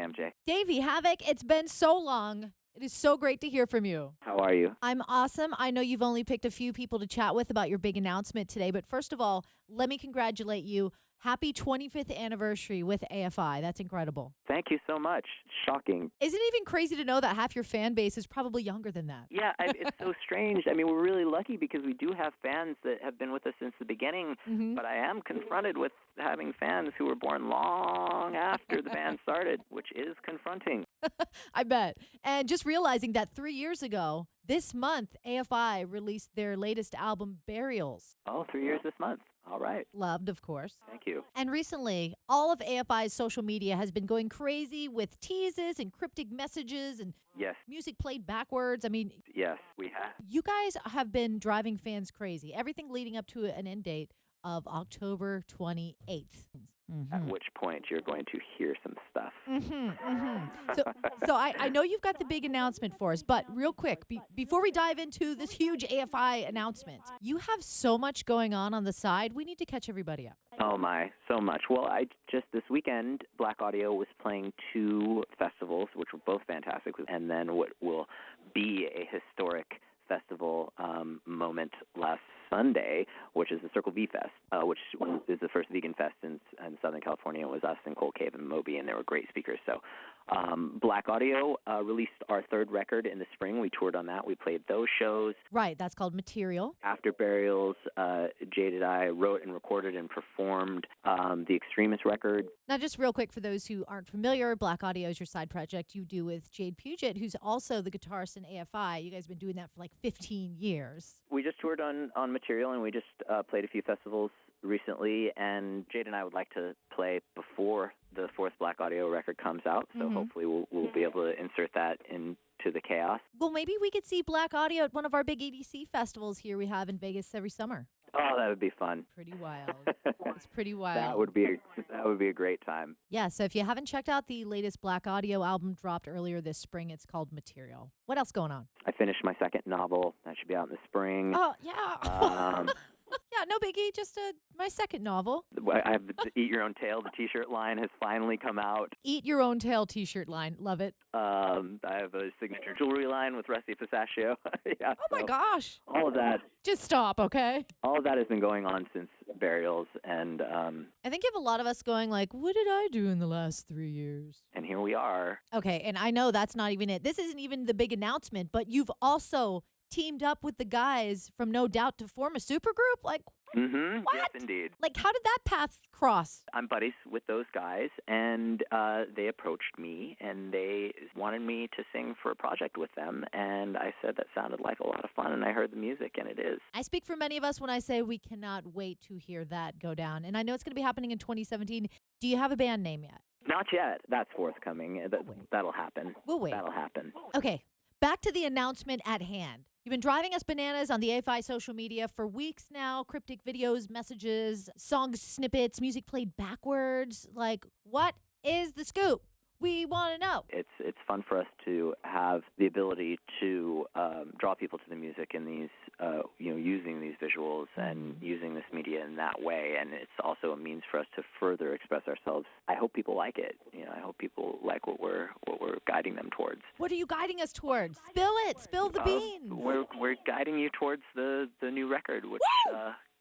MJ. Davey Havok, it's been so long. It is so great to hear from you. How are you? I'm awesome. I know you've only picked a few people to chat with about your big announcement today, but first of all, let me congratulate you. Happy 25th anniversary with AFI. That's incredible. Thank you so much. Shocking. Isn't it even crazy to know that half your fan base is probably younger than that? Yeah, it's so strange. I mean, we're really lucky because we do have fans that have been with us since the beginning, but I am confronted with having fans who were born long after the band started, which is confronting. I bet. And just realizing that 3 years ago, this month, AFI released their latest album, Burials. Oh, 3 years this month. All right. Loved, of course. Thank you. And recently, all of AFI's social media has been going crazy with teases and cryptic messages and Yes. music played backwards. I mean, Yes, we have. you guys have been driving fans crazy. Everything leading up to an end date of October 28th. At which point you're going to hear some stuff. So I know you've got the big announcement for us, but real quick, before we dive into this huge AFI announcement, you have so much going on the side. We need to catch everybody up. Oh, my, so much. Well, just this weekend, Black Audio was playing 2 festivals, which were both fantastic, and then what will be a historic festival moment last Sunday, which is the Circle V Fest, which is the first vegan fest in Southern California. It was us and Cold Cave and Moby, and they were great speakers. So Black Audio released our 3rd record in the spring. We toured on that. We played those shows. Right, that's called Material. After Burials, Jade and I wrote and recorded and performed the Extremist record. Now, just real quick, for those who aren't familiar, Black Audio is your side project you do with Jade Puget, who's also the guitarist in AFI. You guys have been doing that for like 15 years. We just toured on Material, and we just played a few festivals recently, and Jade and I would like to play before the 4th Black Audio record comes out, so hopefully we'll be able to insert that into the chaos. Well, maybe we could see Black Audio at one of our big EDC festivals here we have in Vegas every summer. Oh, that would be fun. Pretty wild. It's pretty wild. That would be a great time. Yeah, so if you haven't checked out the latest Black Audio album dropped earlier this spring, it's called Material. What else going on? I finished my 2nd novel. That should be out in the spring. Oh, yeah. Yeah, no biggie, just my 2nd novel. I have the Eat Your Own Tail. The T-shirt line has finally come out. Eat Your Own Tail T-shirt line. Love it. I have a signature jewelry line with Rusty Pistachio. Yeah, oh, my gosh. All of that. Just stop, okay? All of that has been going on since Burials, and I think you have a lot of us going like, what did I do in the last 3 years? And here we are. Okay, and I know that's not even it. This isn't even the big announcement, but you've also teamed up with the guys from No Doubt to form a supergroup? Like, what? Yes, indeed. Like, how did that path cross? I'm buddies with those guys, and they approached me, and they wanted me to sing for a project with them, and I said that sounded like a lot of fun, and I heard the music, and it is. I speak for many of us when I say we cannot wait to hear that go down, and I know it's going to be happening in 2017. Do you have a band name yet? Not yet. That's forthcoming. That'll happen. We'll wait. That'll happen. Okay, back to the announcement at hand. You've been driving us bananas on the AFI social media for weeks now. Cryptic videos, messages, song snippets, music played backwards. Like, what is the scoop? We want to know. It's fun for us to have the ability to draw people to the music in these, using these visuals and using this media in that way. And it's also a means for us to further express ourselves. I hope people like it. I hope people like what we're guiding them towards. What are you guiding us towards? Spill it. Spill the beans. We're guiding you towards the new record, which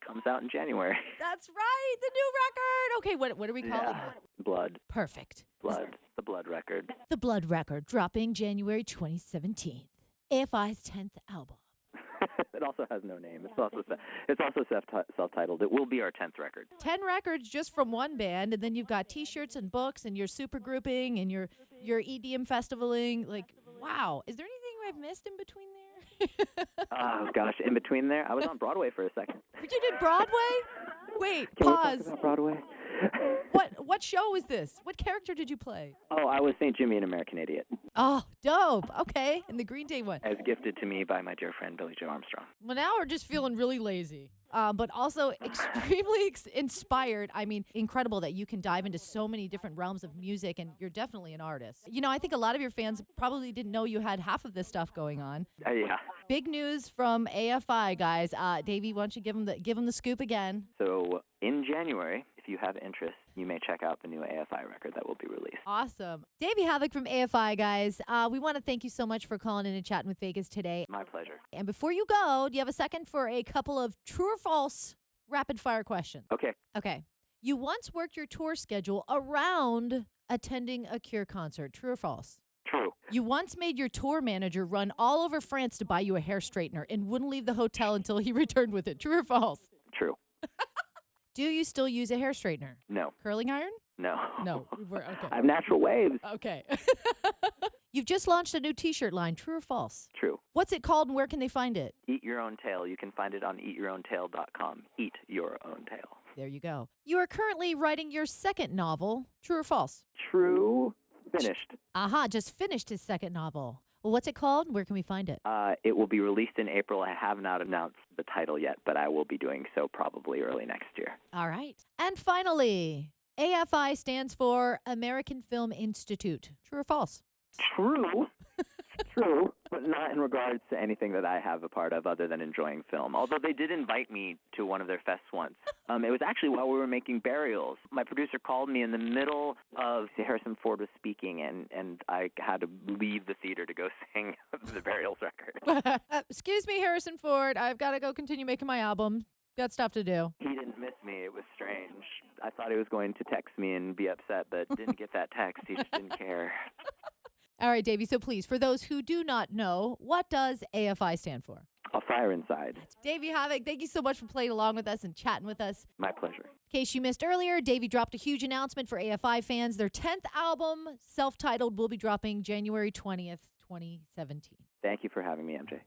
comes out in January. That's right, the new record. Okay, what are we calling it? Blood. Perfect. Blood. The Blood record. The Blood record, dropping January 2017. AFI's 10th album. It also has no name. It's also self-titled. It will be our 10th record. 10 records just from one band, and then you've got T-shirts and books, and your super grouping, and your EDM festivaling. Like, wow. Is there anything I've missed in between there? Oh, gosh. In between there, I was on Broadway for a second. You did Broadway? Wait, Can pause. we talk about Broadway? What show was this? What character did you play? Oh, I was St. Jimmy in American Idiot. Oh, dope. Okay, and the Green Day one. As gifted to me by my dear friend Billy Joe Armstrong. Well, now we're just feeling really lazy, but also extremely inspired. I mean, incredible that you can dive into so many different realms of music, and you're definitely an artist. I think a lot of your fans probably didn't know you had half of this stuff going on. Yeah. Big news from AFI, guys. Davey, why don't you give them the scoop again? So in January, if you have interest, you may check out the new AFI record that will be released. Awesome. Davey Havok from AFI, guys. We want to thank you so much for calling in and chatting with Vegas today. My pleasure. And before you go, do you have a second for a couple of true or false rapid-fire questions? Okay. Okay. You once worked your tour schedule around attending a Cure concert. True or false? True. You once made your tour manager run all over France to buy you a hair straightener and wouldn't leave the hotel until he returned with it. True or false? True. Do you still use a hair straightener? No. Curling iron? No. No. Okay. I have natural waves. Okay. You've just launched a new T-shirt line. True or false? True. What's it called and where can they find it? Eat Your Own Tail. You can find it on eatyourowntail.com. Eat Your Own Tail. There you go. You are currently writing your second novel. True or false? True. Finished. Aha, just finished his second novel. Well, what's it called? Where can we find it? It will be released in April. I have not announced the title yet, but I will be doing so probably early next year. All right. And finally, AFI stands for American Film Institute. True or false? True. True, but not in regards to anything that I have a part of other than enjoying film. Although they did invite me to one of their fests once. It was actually while we were making Burials. My producer called me in the middle of Harrison Ford was speaking, and I had to leave the theater to go sing the Burials record. Excuse me, Harrison Ford. I've got to go continue making my album. Got stuff to do. He didn't miss me. It was strange. I thought he was going to text me and be upset, but didn't get that text. He just didn't care. All right, Davey. So please, for those who do not know, what does AFI stand for? A Fire Inside. Davey Havok, thank you so much for playing along with us and chatting with us. My pleasure. In case you missed earlier, Davey dropped a huge announcement for AFI fans. Their 10th album, self-titled, will be dropping January 20th, 2017. Thank you for having me, MJ.